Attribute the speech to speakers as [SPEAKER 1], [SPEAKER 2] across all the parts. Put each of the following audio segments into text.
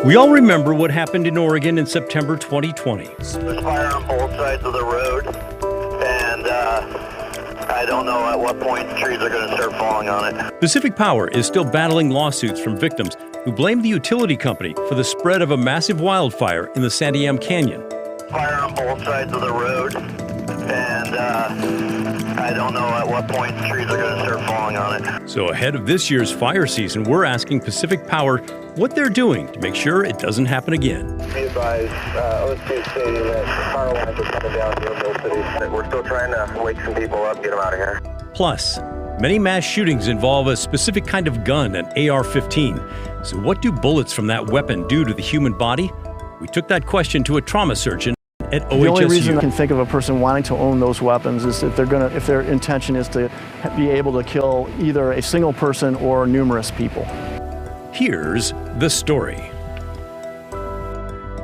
[SPEAKER 1] We all remember what happened in Oregon in September 2020.
[SPEAKER 2] There's fire on both sides of the road, and I don't know at what point the trees are going to start falling on it.
[SPEAKER 1] Pacific Power is still battling lawsuits from victims who blame the utility company for the spread of a massive wildfire in the Santiam Canyon.
[SPEAKER 2] Fire on both sides of the road, and I don't know at what point the trees are going to start falling on it.
[SPEAKER 1] So ahead of this year's fire season, we're asking Pacific Power what they're doing to make sure it doesn't happen again.
[SPEAKER 2] Be advised, OSP stating that the fire lines are coming down here in Mill City. We're still trying to wake some people up and get them out of here.
[SPEAKER 1] Plus, many mass shootings involve a specific kind of gun, an AR-15. So what do bullets from that weapon do to the human body? We took that question to a trauma surgeon at OHSU.
[SPEAKER 3] The only reason I can think of a person wanting to own those weapons is if their intention is to be able to kill either a single person or numerous people.
[SPEAKER 1] Here's the story.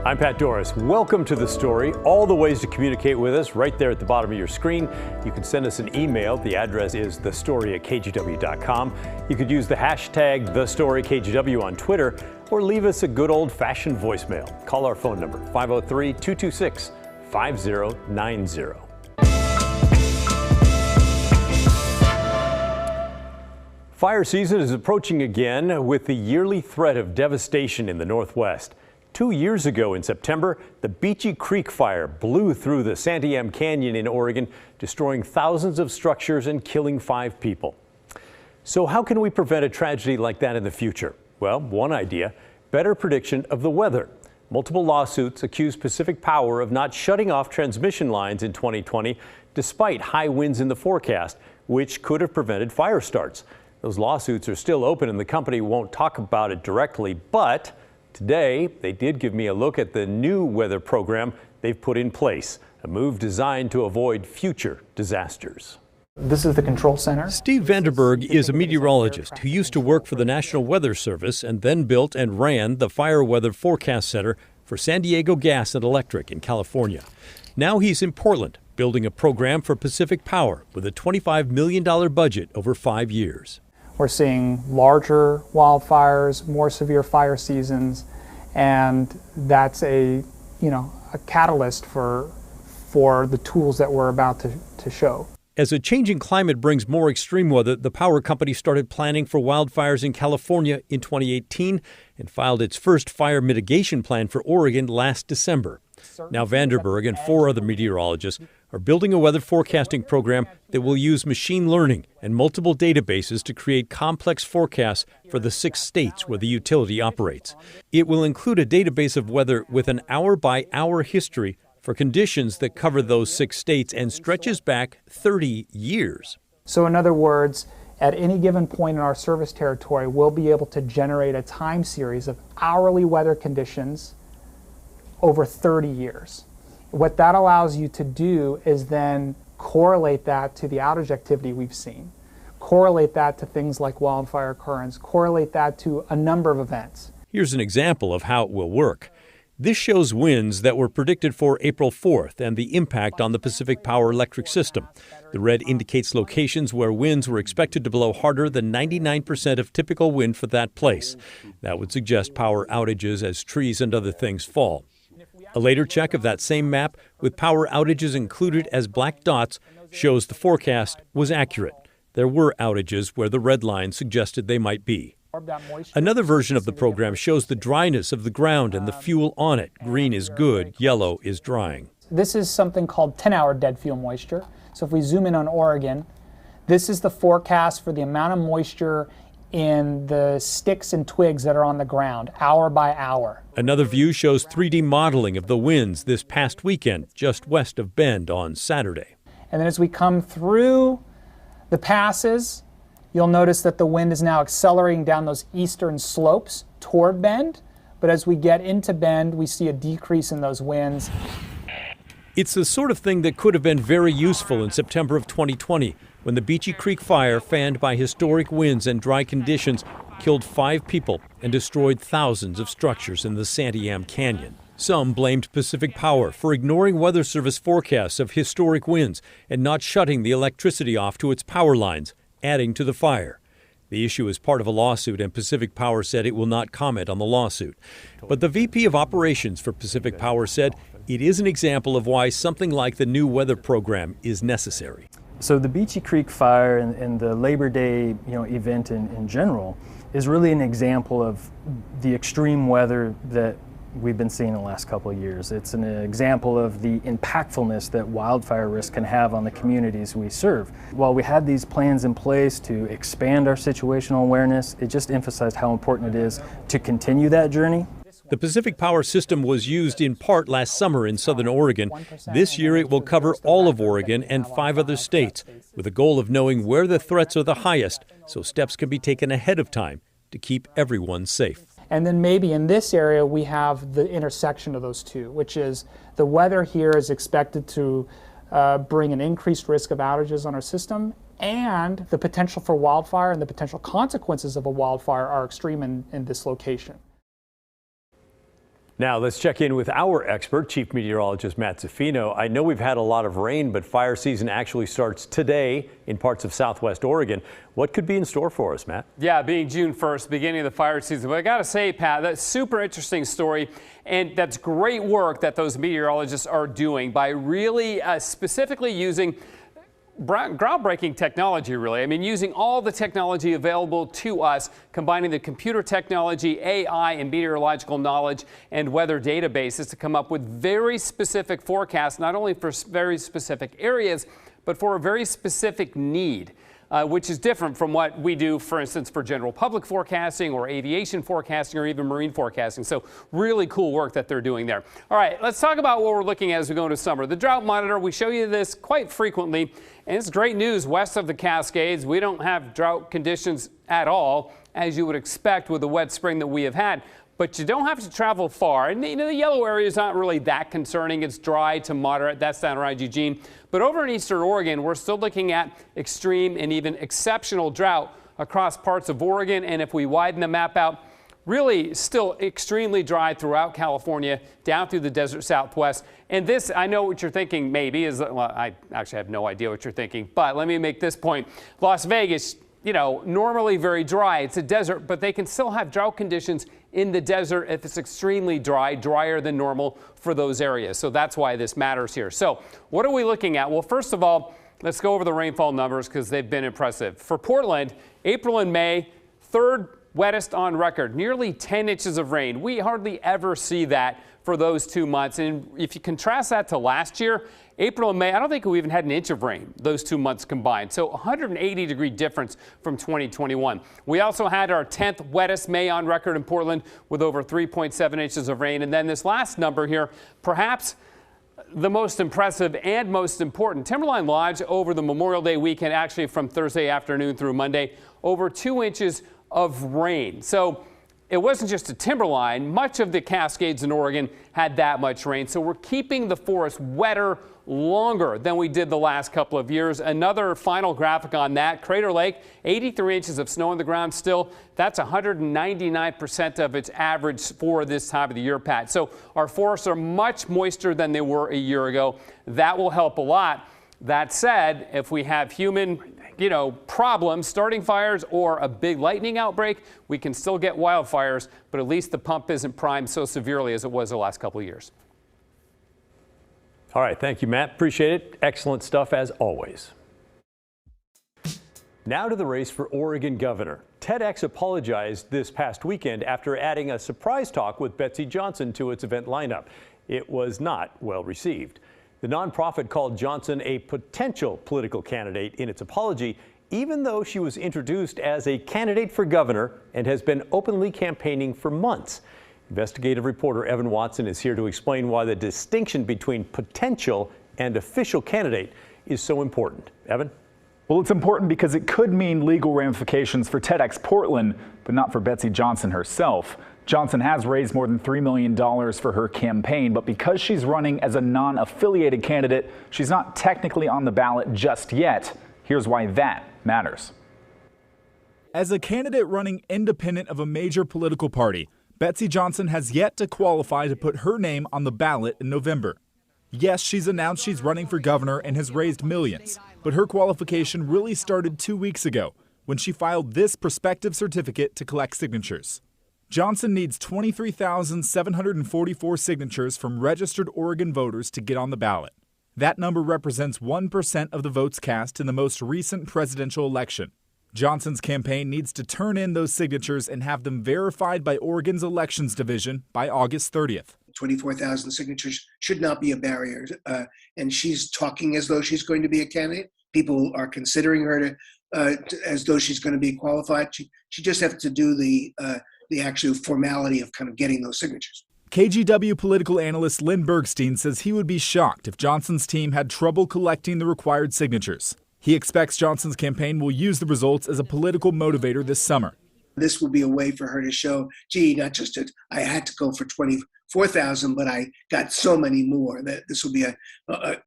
[SPEAKER 4] I'm Pat Doris. Welcome to The Story. All the ways to communicate with us right there at the bottom of your screen. You can send us an email. The address is thestory@kgw.com. You could use the hashtag TheStoryKGW on Twitter or leave us a good old-fashioned voicemail. Call our phone number, 503-226-5090. Fire season is approaching again with the yearly threat of devastation in the Northwest. 2 years ago in September, the Beachie Creek fire blew through the Santiam Canyon in Oregon, destroying thousands of structures and killing 5 people. So how can we prevent a tragedy like that in the future? Well, one idea, better prediction of the weather. Multiple lawsuits accuse Pacific Power of not shutting off transmission lines in 2020, despite high winds in the forecast, which could have prevented fire starts. Those lawsuits are still open and the company won't talk about it directly, but today they did give me a look at the new weather program they've put in place, a move designed to avoid future disasters.
[SPEAKER 5] This is the control center.
[SPEAKER 1] Steve Vanderberg is a meteorologist who used to work for the National Weather Service and then built and ran the Fire Weather Forecast Center for San Diego Gas and Electric in California. Now he's in Portland, building a program for Pacific Power with a $25 million budget over 5 years.
[SPEAKER 5] We're seeing larger wildfires, more severe fire seasons, and that's a catalyst for the tools that we're about to show.
[SPEAKER 1] As a changing climate brings more extreme weather, the power company started planning for wildfires in California in 2018 and filed its first fire mitigation plan for Oregon last December. Now Vanderberg and 4 other meteorologists are building a weather forecasting program that will use machine learning and multiple databases to create complex forecasts for the 6 states where the utility operates. It will include a database of weather with an hour-by-hour history for conditions that cover those 6 states and stretches back 30 years.
[SPEAKER 5] So in other words, at any given point in our service territory, we'll be able to generate a time series of hourly weather conditions over 30 years. What that allows you to do is then correlate that to the outage activity we've seen, correlate that to things like wildfire occurrence, correlate that to a number of events.
[SPEAKER 1] Here's an example of how it will work. This shows winds that were predicted for April 4th and the impact on the Pacific Power electric system. The red indicates locations where winds were expected to blow harder than 99% of typical wind for that place. That would suggest power outages as trees and other things fall. A later check of that same map, with power outages included as black dots, shows the forecast was accurate. There were outages where the red line suggested they might be. Another version of the program shows the dryness of the ground and the fuel on it. Green is good, yellow is drying.
[SPEAKER 5] This is something called 10-hour dead fuel moisture. So if we zoom in on Oregon, this is the forecast for the amount of moisture in the sticks and twigs that are on the ground, hour by hour.
[SPEAKER 1] Another view shows 3D modeling of the winds this past weekend, just west of Bend on Saturday.
[SPEAKER 5] And then as we come through the passes, you'll notice that the wind is now accelerating down those eastern slopes toward Bend. But as we get into Bend, we see a decrease in those winds.
[SPEAKER 1] It's the sort of thing that could have been very useful in September of 2020, when the Beachie Creek fire, fanned by historic winds and dry conditions, killed 5 people and destroyed thousands of structures in the Santiam Canyon. Some blamed Pacific Power for ignoring Weather Service forecasts of historic winds and not shutting the electricity off to its power lines, adding to the fire. The issue is part of a lawsuit, and Pacific Power said it will not comment on the lawsuit. But the VP of Operations for Pacific Power said it is an example of why something like the new weather program is necessary.
[SPEAKER 6] So the Beachie Creek fire and the Labor Day event in general is really an example of the extreme weather that we've been seeing in the last couple of years. It's an example of the impactfulness that wildfire risk can have on the communities we serve. While we had these plans in place to expand our situational awareness, it just emphasized how important it is to continue that journey.
[SPEAKER 1] The Pacific Power system was used in part last summer in southern Oregon. This year it will cover all of Oregon and 5 other states, with a goal of knowing where the threats are the highest so steps can be taken ahead of time to keep everyone safe.
[SPEAKER 5] And then maybe in this area we have the intersection of those two, which is the weather here is expected to bring an increased risk of outages on our system, and the potential for wildfire and the potential consequences of a wildfire are extreme in this location.
[SPEAKER 4] Now let's check in with our expert, Chief Meteorologist Matt Zaffino. I know we've had a lot of rain, but fire season actually starts today in parts of southwest Oregon. What could be in store for us, Matt?
[SPEAKER 7] Yeah, being June 1st, beginning of the fire season. But I got to say, Pat, that's a super interesting story. And that's great work that those meteorologists are doing by really specifically using groundbreaking technology, really. I mean, using all the technology available to us, combining the computer technology, AI, and meteorological knowledge and weather databases to come up with very specific forecasts, not only for very specific areas, but for a very specific need. Which is different from what we do, for instance, for general public forecasting or aviation forecasting or even marine forecasting. So really cool work that they're doing there. All right, let's talk about what we're looking at as we go into summer. The drought monitor, we show you this quite frequently, and it's great news west of the Cascades. We don't have drought conditions at all, as you would expect with the wet spring that we have had. But you don't have to travel far. And the yellow area is not really that concerning. It's dry to moderate. That's down around Eugene. But over in eastern Oregon, we're still looking at extreme and even exceptional drought across parts of Oregon. And if we widen the map out, really still extremely dry throughout California, down through the desert Southwest. And this, I know what you're thinking maybe is, well, I actually have no idea what you're thinking. But let me make this point. Las Vegas, normally very dry. It's a desert, but they can still have drought conditions in the desert if it's extremely dry, drier than normal for those areas. So that's why this matters here. So what are we looking at? Well, first of all, let's go over the rainfall numbers because they've been impressive. For Portland, April and May, third wettest on record, nearly 10 inches of rain. We hardly ever see that for those 2 months. And if you contrast that to last year, April and May, I don't think we even had an inch of rain those 2 months combined. So 180-degree difference from 2021. We also had our 10th wettest May on record in Portland with over 3.7 inches of rain. And then this last number here, perhaps the most impressive and most important, Timberline Lodge over the Memorial Day weekend, actually from Thursday afternoon through Monday, over 2 inches of rain. So it wasn't just a timberline. Much of the Cascades in Oregon had that much rain. So we're keeping the forest wetter longer than we did the last couple of years. Another final graphic on that. Crater Lake, 83 inches of snow on the ground still. That's 199% of its average for this time of the year, Pat. So our forests are much moister than they were a year ago. That will help a lot. That said, if we have human problems, starting fires or a big lightning outbreak, we can still get wildfires, but at least the pump isn't primed so severely as it was the last couple of years.
[SPEAKER 4] All right, thank you, Matt. Appreciate it. Excellent stuff as always. Now to the race for Oregon governor. TEDx apologized this past weekend after adding a surprise talk with Betsy Johnson to its event lineup. It was not well received. The nonprofit called Johnson a potential political candidate in its apology, even though she was introduced as a candidate for governor and has been openly campaigning for months. Investigative reporter Evan Watson is here to explain why the distinction between potential and official candidate is so important. Evan?
[SPEAKER 8] Well, it's important because it could mean legal ramifications for TEDx Portland, but not for Betsy Johnson herself. Johnson has raised more than $3 million for her campaign, but because she's running as a non-affiliated candidate, she's not technically on the ballot just yet. Here's why that matters.
[SPEAKER 9] As a candidate running independent of a major political party, Betsy Johnson has yet to qualify to put her name on the ballot in November. Yes, she's announced she's running for governor and has raised millions, but her qualification really started 2 weeks ago when she filed this prospective certificate to collect signatures. Johnson needs 23,744 signatures from registered Oregon voters to get on the ballot. That number represents 1% of the votes cast in the most recent presidential election. Johnson's campaign needs to turn in those signatures and have them verified by Oregon's Elections Division by August 30th.
[SPEAKER 10] 24,000 signatures should not be a barrier. And she's talking as though she's going to be a candidate. People are considering her as though she's going to be qualified. She just has to do the actual formality of kind of getting those signatures.
[SPEAKER 9] KGW political analyst Lynn Bergstein says he would be shocked if Johnson's team had trouble collecting the required signatures. He expects Johnson's campaign will use the results as a political motivator this summer.
[SPEAKER 10] This will be a way for her to show, gee, not just that I had to go for 24,000, but I got so many more. That this will be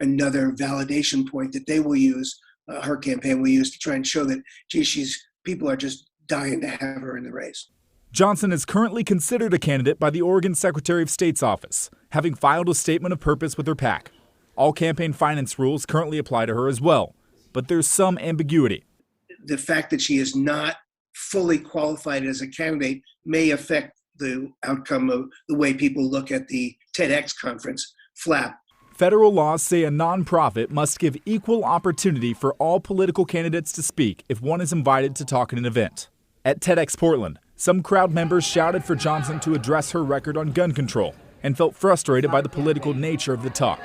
[SPEAKER 10] another validation point that they will use, her campaign will use to try and show that, gee, people are just dying to have her in the race.
[SPEAKER 9] Johnson is currently considered a candidate by the Oregon Secretary of State's office, having filed a statement of purpose with her PAC. All campaign finance rules currently apply to her as well, but there's some ambiguity.
[SPEAKER 10] The fact that she is not fully qualified as a candidate may affect the outcome of the way people look at the TEDx conference, FLAP.
[SPEAKER 9] Federal laws say a nonprofit must give equal opportunity for all political candidates to speak if one is invited to talk at an event. At TEDx Portland, some crowd members shouted for Johnson to address her record on gun control and felt frustrated by the political nature of the talk.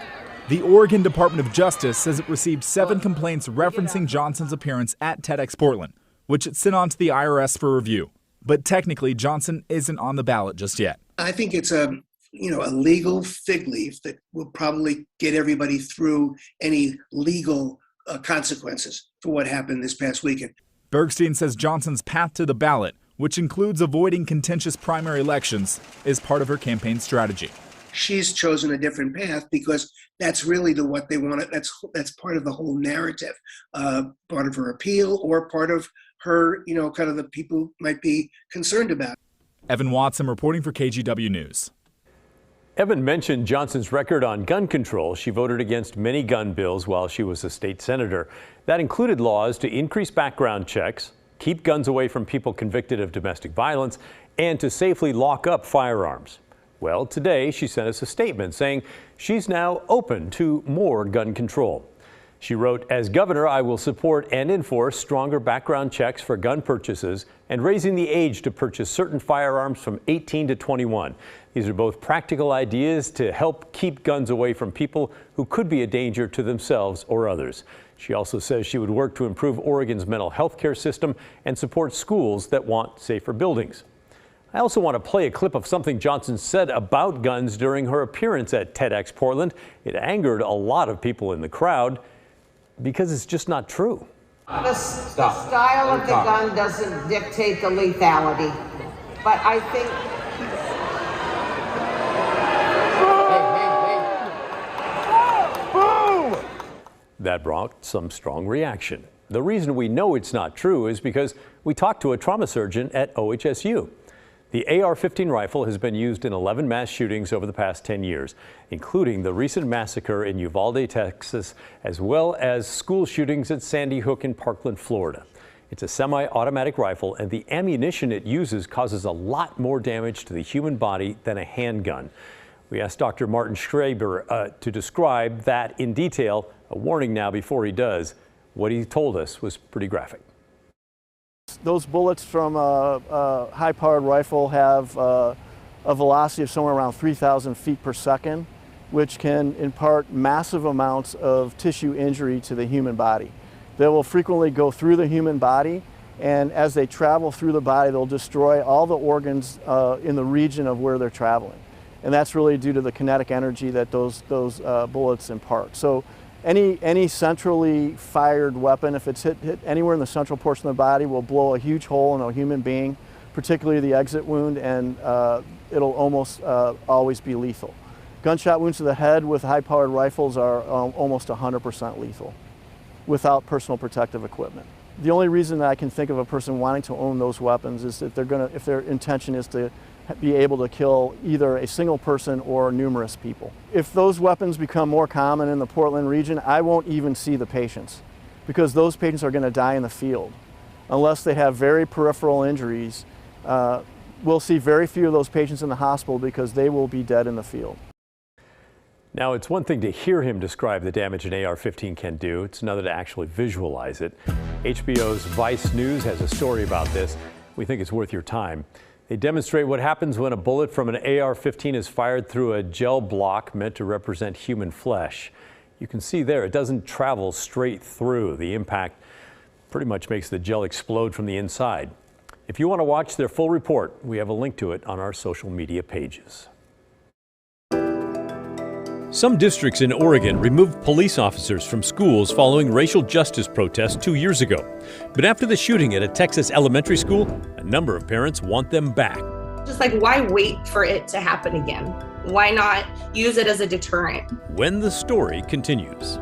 [SPEAKER 9] The Oregon Department of Justice says it received 7 complaints referencing Johnson's appearance at TEDx Portland, which it sent on to the IRS for review. But technically, Johnson isn't on the ballot just yet.
[SPEAKER 10] I think it's a legal fig leaf that will probably get everybody through any legal consequences for what happened this past weekend.
[SPEAKER 9] Bergstein says Johnson's path to the ballot, which includes avoiding contentious primary elections, is part of her campaign strategy.
[SPEAKER 10] She's chosen a different path because that's really what they want. That's part of the whole narrative, part of her appeal or part of her, kind of the people might be concerned about.
[SPEAKER 9] Evan Watson reporting for KGW News.
[SPEAKER 4] Evan mentioned Johnson's record on gun control. She voted against many gun bills while she was a state senator. That included laws to increase background checks, keep guns away from people convicted of domestic violence, and to safely lock up firearms. Well, today she sent us a statement saying she's now open to more gun control. She wrote, "As governor, I will support and enforce stronger background checks for gun purchases and raising the age to purchase certain firearms from 18 to 21. These are both practical ideas to help keep guns away from people who could be a danger to themselves or others." She also says she would work to improve Oregon's mental health care system and support schools that want safer buildings. I also want to play a clip of something Johnson said about guns during her appearance at TEDx Portland. It angered a lot of people in the crowd because it's just not true.
[SPEAKER 11] The style of the gun doesn't dictate the lethality, but I think...
[SPEAKER 4] That brought some strong reaction. The reason we know it's not true is because we talked to a trauma surgeon at OHSU. The AR-15 rifle has been used in 11 mass shootings over the past 10 years, including the recent massacre in Uvalde, Texas, as well as school shootings at Sandy Hook in Parkland, Florida. It's a semi-automatic rifle, and the ammunition it uses causes a lot more damage to the human body than a handgun. We asked Dr. Martin Schreiber to describe that in detail. A warning now before he does. What he told us was pretty graphic.
[SPEAKER 3] Those bullets from a high-powered rifle have a velocity of somewhere around 3,000 feet per second, which can impart massive amounts of tissue injury to the human body. They will frequently go through the human body, and as they travel through the body, they'll destroy all the organs in the region of where they're traveling. And that's really due to the kinetic energy that those bullets impart. So any centrally fired weapon, if it's hit anywhere in the central portion of the body, will blow a huge hole in a human being, particularly the exit wound, and it'll almost always be lethal. Gunshot wounds to the head with high-powered rifles are almost 100% lethal without personal protective equipment. The only reason that I can think of a person wanting to own those weapons is if their intention is to be able to kill either a single person or numerous people. If those weapons become more common in the Portland region, I won't even see the patients because those patients are going to die in the field. unless they have very peripheral injuries, we'll see very few of those patients in the hospital because they will be dead in the field.
[SPEAKER 4] Now, it's one thing to hear him describe the damage an AR-15 can do. It's another to actually visualize it. HBO's Vice News has a story about this. We think it's worth your time. They demonstrate what happens when a bullet from an AR-15 is fired through a gel block meant to represent human flesh. You can see there, it doesn't travel straight through. The impact pretty much makes the gel explode from the inside. If you want to watch their full report, we have a link to it on our social media pages.
[SPEAKER 1] Some districts in Oregon removed police officers from schools following racial justice protests 2 years ago. But after the shooting at a Texas elementary school, a number of parents want them back.
[SPEAKER 12] Just like, why wait for it to happen again? Why not use it as a deterrent?
[SPEAKER 1] When the story continues.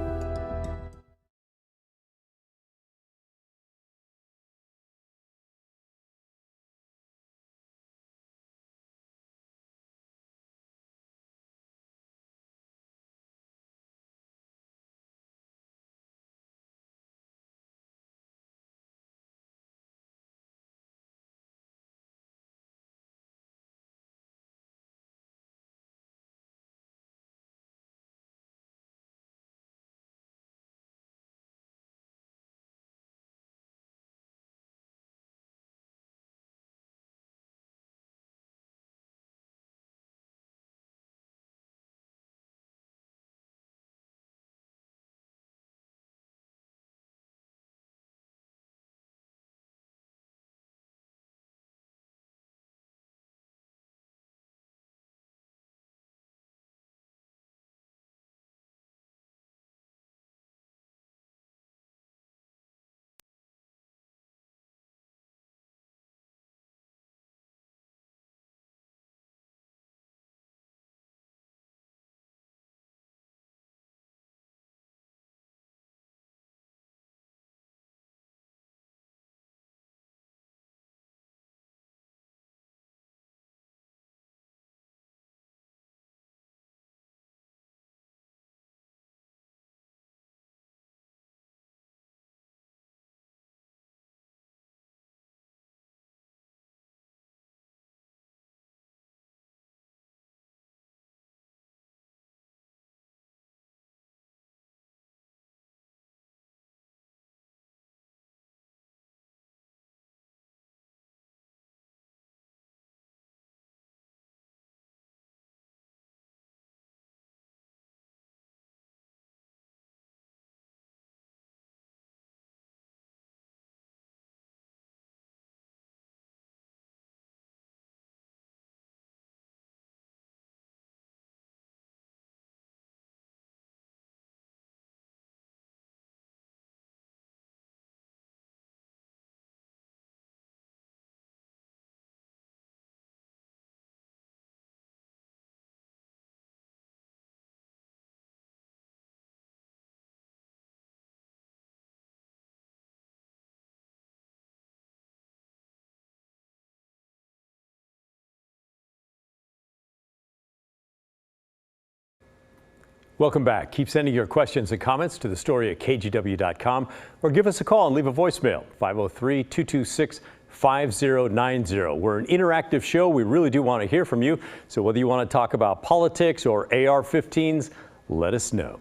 [SPEAKER 4] Welcome back. Keep sending your questions and comments to thestory@kgw.com or give us a call and leave a voicemail, 503-226-5090. We're an interactive show. We really do want to hear from you. So whether you want to talk about politics or AR-15s, let us know.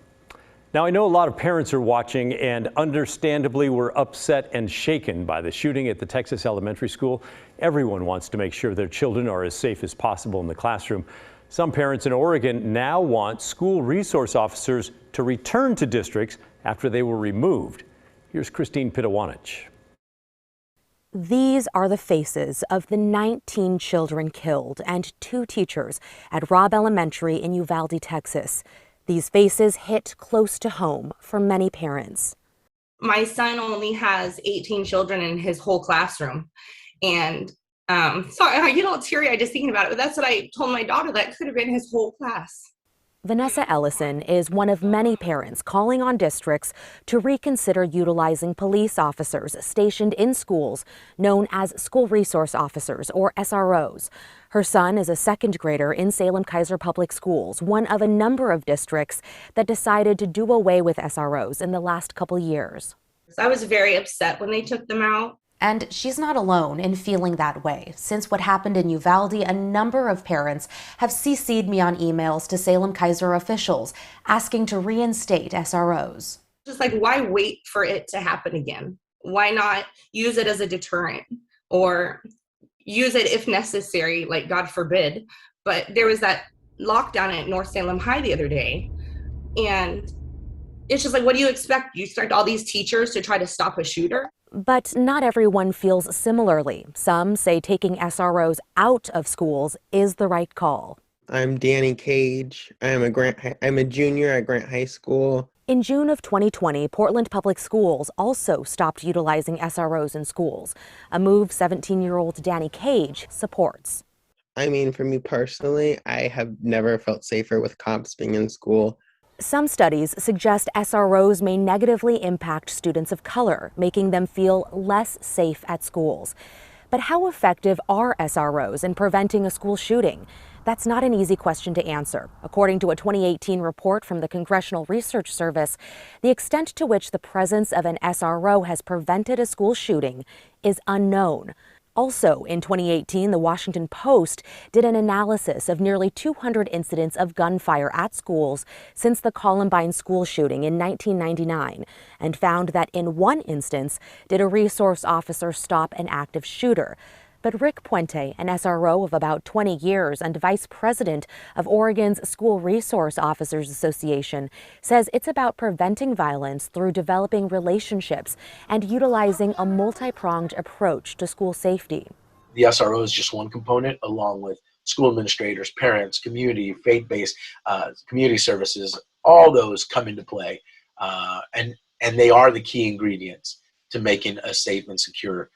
[SPEAKER 4] Now, I know a lot of parents are watching and understandably were upset and shaken by the shooting at the Texas elementary school. Everyone wants to make sure their children are as safe as possible in the classroom. Some parents in Oregon now want school resource officers to return to districts after they were removed. Here's Christine Pitawanich.
[SPEAKER 13] These are the faces of the 19 children killed and 2 teachers at Robb Elementary in Uvalde, Texas. These faces hit close to home for many parents.
[SPEAKER 12] My son only has 18 children in his whole classroom. And sorry, I get all teary-eyed just thinking about it, but that's what I told my daughter, that could have been his whole class.
[SPEAKER 13] Vanessa Ellison is one of many parents calling on districts to reconsider utilizing police officers stationed in schools known as school resource officers, or SROs. Her son is a second grader in Salem-Keizer Public Schools, one of a number of districts that decided to do away with SROs in the last couple years.
[SPEAKER 12] I was very upset when they took them out.
[SPEAKER 13] And she's not alone in feeling that way. Since what happened in Uvalde, a number of parents have CC'd me on emails to Salem Keizer officials asking to reinstate SROs.
[SPEAKER 12] Just like, why wait for it to happen again? Why not use it as a deterrent, or use it if necessary, like God forbid. But there was that lockdown at North Salem High the other day, and it's just like, what do you expect? You expect all these teachers to try to stop a shooter?
[SPEAKER 13] But not everyone feels similarly. Some say taking SROs out of schools is the right call.
[SPEAKER 14] I'm Danny Cage. I'm a junior at Grant High School.
[SPEAKER 13] In June of 2020, Portland Public Schools also stopped utilizing SROs in schools, a move 17-year-old Danny Cage supports.
[SPEAKER 14] I mean, for me personally, I have never felt safer with cops being in school.
[SPEAKER 13] Some studies suggest SROs may negatively impact students of color, making them feel less safe at schools. But how effective are SROs in preventing a school shooting? That's not an easy question to answer. According to a 2018 report from the Congressional Research Service, the extent to which the presence of an SRO has prevented a school shooting is unknown. Also, in 2018, the Washington Post did an analysis of nearly 200 incidents of gunfire at schools since the Columbine school shooting in 1999 and found that in one instance did a resource officer stop an active shooter. But Rick Puente, an SRO of about 20 years and vice president of Oregon's School Resource Officers Association, says it's about preventing violence through developing relationships and utilizing a multi-pronged approach to school safety.
[SPEAKER 15] The SRO is just one component, along with school administrators, parents, community, faith-based community services. All those come into play, and they are the key ingredients to making a safe and secure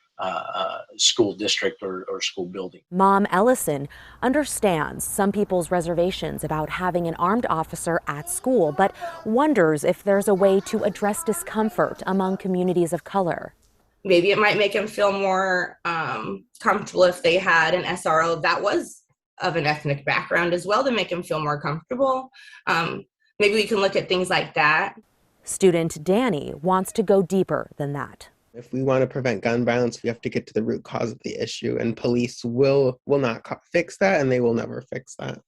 [SPEAKER 15] school district or school building.
[SPEAKER 13] Mom Ellison understands some people's reservations about having an armed officer at school, but wonders if there's a way to address discomfort among communities of color.
[SPEAKER 12] Maybe it might make them feel more comfortable if they had an SRO that was of an ethnic background as well, to make them feel more comfortable. Maybe we can look at things like that.
[SPEAKER 13] Student Danny wants to go deeper than that.
[SPEAKER 14] If we want to prevent gun violence, we have to get to the root cause of the issue, and police will not fix that, and they will never fix that.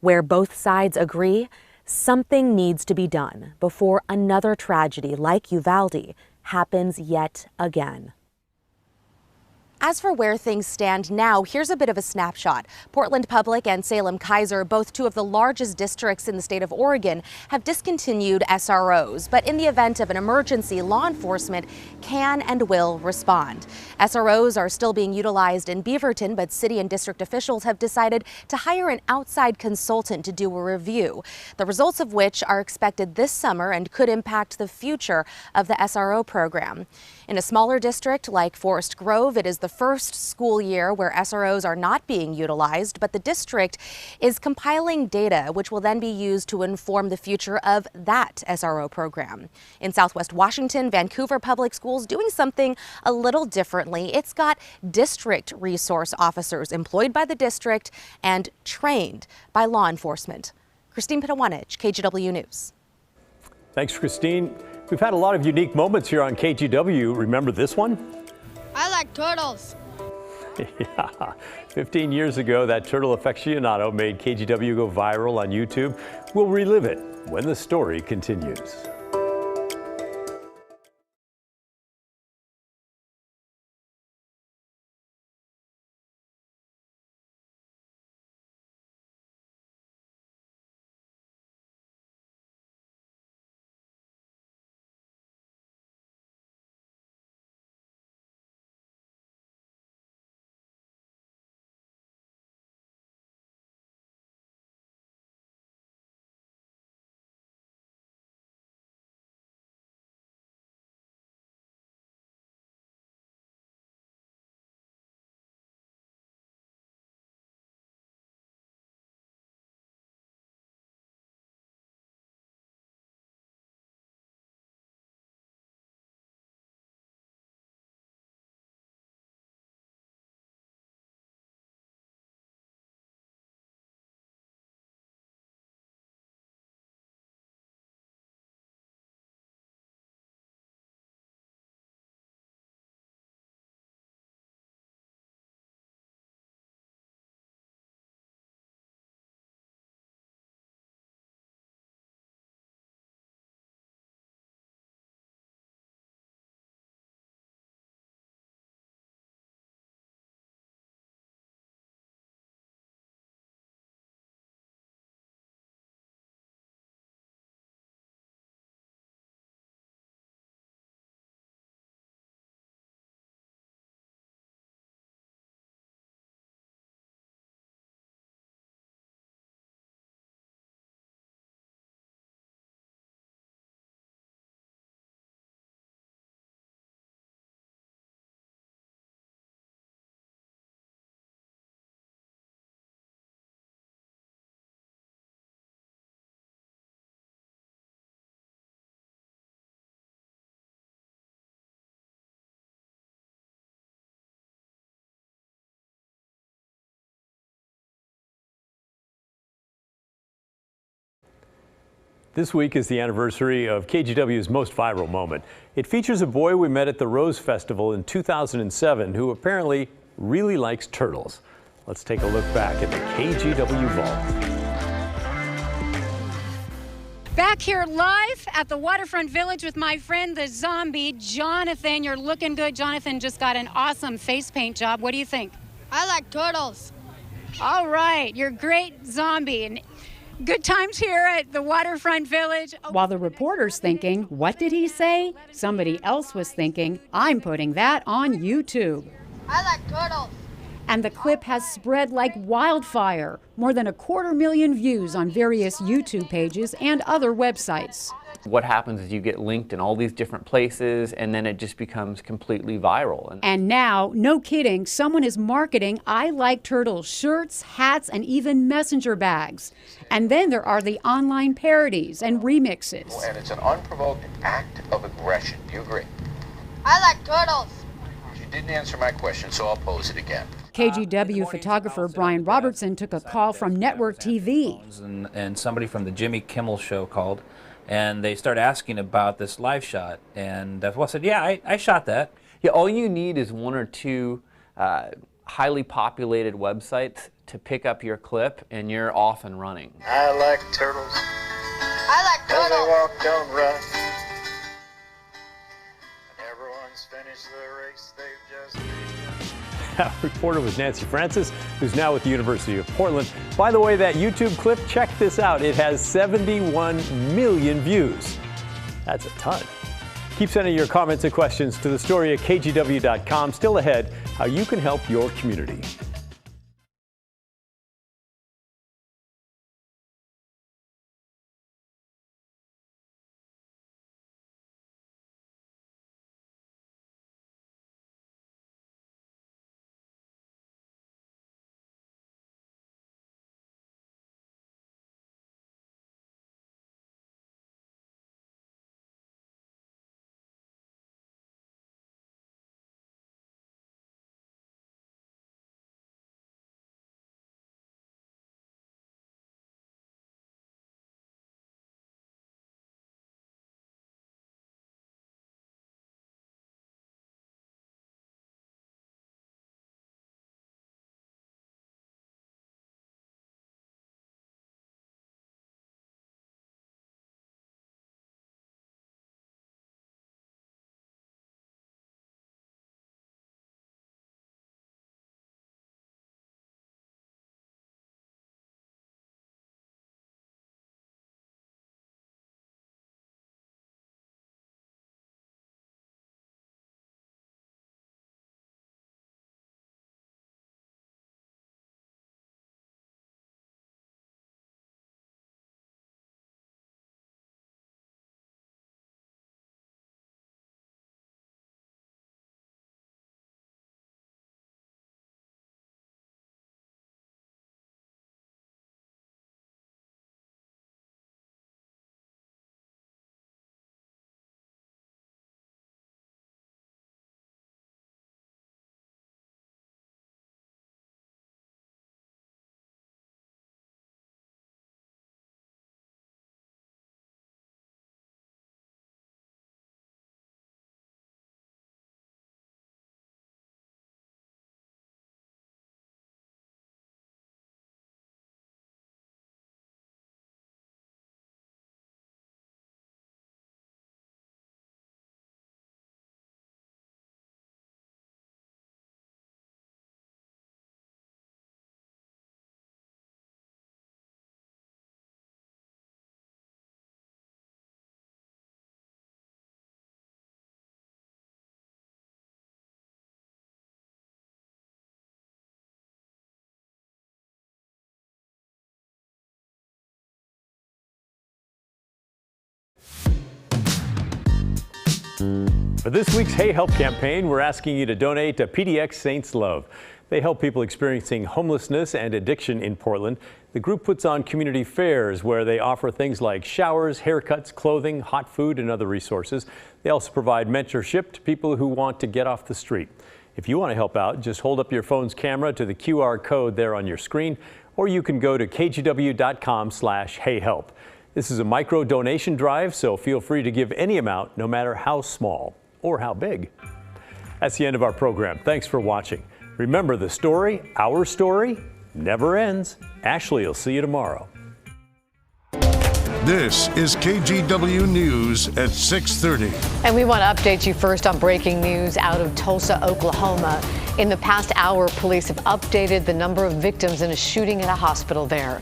[SPEAKER 13] Where both sides agree, something needs to be done before another tragedy like Uvalde happens yet again. As for where things stand now, here's a bit of a snapshot. Portland Public and Salem Keizer, both two of the largest districts in the state of Oregon, have discontinued SROs. But in the event of an emergency, law enforcement can and will respond. SROs are still being utilized in Beaverton, but city and district officials have decided to hire an outside consultant to do a review, the results of which are expected this summer and could impact the future of the SRO program. In a smaller district like Forest Grove, it is the first school year where SROs are not being utilized, but the district is compiling data which will then be used to inform the future of that SRO program. In Southwest Washington, Vancouver Public Schools doing something a little differently. It's got district resource officers employed by the district and trained by law enforcement. Christine Pitawanich, KGW News.
[SPEAKER 4] Thanks, Christine. We've had a lot of unique moments here on KGW. Remember this one?
[SPEAKER 16] I like turtles.
[SPEAKER 4] Yeah. 15 years ago, that turtle aficionado made KGW go viral on YouTube. We'll relive it when the story continues. This week is the anniversary of KGW's most viral moment. It features a boy we met at the Rose Festival in 2007 who apparently really likes turtles. Let's take a look back at the KGW Vault.
[SPEAKER 17] Back here live at the Waterfront Village with my friend, the zombie, Jonathan. You're looking good. Jonathan just got an awesome face paint job. What do you think?
[SPEAKER 16] I like turtles.
[SPEAKER 17] All right, you're a great zombie. And good times here at the Waterfront Village.
[SPEAKER 18] While the reporter's thinking, what did he say? Somebody else was thinking, I'm putting that on YouTube.
[SPEAKER 16] I like turtles.
[SPEAKER 18] And the clip has spread like wildfire. More than 250,000 views on various YouTube pages and other websites.
[SPEAKER 19] What happens is you get linked in all these different places and then it just becomes completely viral.
[SPEAKER 18] And now, no kidding, someone is marketing I Like Turtles shirts, hats, and even messenger bags. And then there are the online parodies and remixes.
[SPEAKER 20] And it's an unprovoked act of aggression. Do you agree?
[SPEAKER 16] I like turtles.
[SPEAKER 20] You didn't answer my question, so I'll pose it again.
[SPEAKER 18] KGW photographer Brian Robertson took a call from network TV.
[SPEAKER 21] And somebody from the Jimmy Kimmel show called, and they started asking about this live shot. And I said, yeah, I shot that.
[SPEAKER 19] Yeah, all you need is one or two highly populated websites to pick up your clip, and you're off and running.
[SPEAKER 20] I like turtles.
[SPEAKER 16] I like turtles.
[SPEAKER 20] As they walk down the run. And everyone's finished the race they've just
[SPEAKER 4] Our reporter was Nancy Francis, who's now with the University of Portland. By the way, that YouTube clip, check this out. It has 71 million views. That's a ton. Keep sending your comments and questions to the story at kgw.com. Still ahead, how you can help your community. For this week's Hey Help campaign, we're asking you to donate to PDX Saints Love. They help people experiencing homelessness and addiction in Portland. The group puts on community fairs where they offer things like showers, haircuts, clothing, hot food, and other resources. They also provide mentorship to people who want to get off the street. If you want to help out, just hold up your phone's camera to the QR code there on your screen, or you can go to kgw.com/heyhelp.
[SPEAKER 1] This is a micro donation drive, so feel free to give any amount, no matter how small or how big. That's the end of our program. Thanks for watching. Remember, the story, our story, never ends. Ashley will see you tomorrow.
[SPEAKER 2] This is KGW News at 6:30.
[SPEAKER 22] And we want to update you first on breaking news out of Tulsa, Oklahoma. In the past hour, police have updated the number of victims in a shooting at a hospital there.